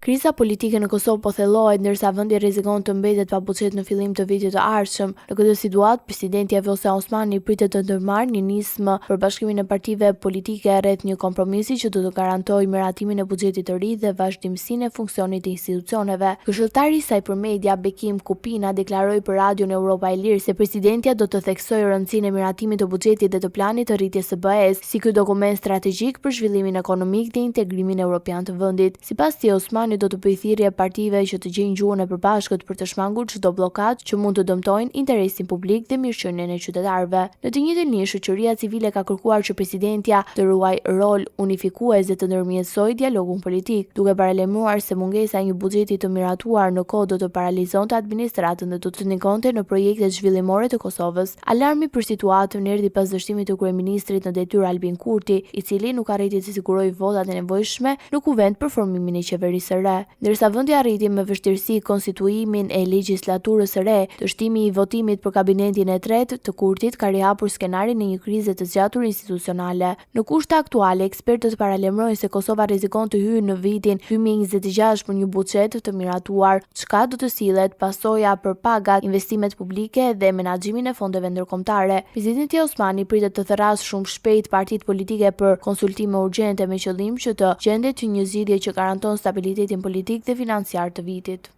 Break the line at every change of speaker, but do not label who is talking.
Kriza politike në Kosovë po thellohet ndërsa vendi rrezikon të mbetet pa buxhet në fillim të vitit të ardhshëm. Në këtë situatë, presidenti Vjosa Osmani pritet të ndërmarrë një nismë për bashkimin e partive politike rreth një kompromisi që do të garantojë miratimin e buxhetit të ri dhe vazhdimsinë e funksionit të institucioneve. Këshilltari i saj për media, Bekim Kupina, deklaroi për Radion Europa e Lirë se presidentja do të theksojë rëndësinë e miratimit të buxhetit dhe të planit të rritjes së BE-s si ky dokument strategjik për zhvillimin ekonomik dhe integrimin evropian të vendit. Sipas tij, Osmani do të bëjë thirrje partive që të gjejnë gjuhën e përbashkët për të shmangur çdo blokadë që mund të dëmtojnë interesin publik dhe mirëqenien e qytetarëve. Në të njëjtën kohë, shoqëria civile ka kërkuar që presidentja të ruajë rol unifikues dhe të ndërmjetësojë dialogun politik, duke paralajmëruar se mungesa e një buxheti të miratuar në kohë do të paralizonte administratën dhe do të ndikонte në projektet zhvillimore të Kosovës. Alarmi për situatën erdhi pas dështimit të kryeministrit në detyrë Albin Kurti, i cili nuk arriti të sigurojë votat e nevojshme në kuvent për formimin e qeverisë së re. Ndërsa vendi arriti me vështirësi konstituimin e legjislaturës së re, dështimi i votimit për kabinetin e tretë të Kurtit ka rihapur skenarin e një krize të zgjatur institucionale. Në kushte aktuale, ekspertët paralajmërojnë se Kosova rrezikon të hyjë në vitin 2026 për një buxhet të miratuar, çka do të sillet pasoja për pagat, investimet publike dhe menaxhimin e fondeve ndërkombëtare. Presidenti Osmani pritet të therrasë shumë shpejt partitë politike për konsultime urgjente me qëllim që të gjendet një zgjidhje që garanton stabilitetin politik dhe financiar të vitit.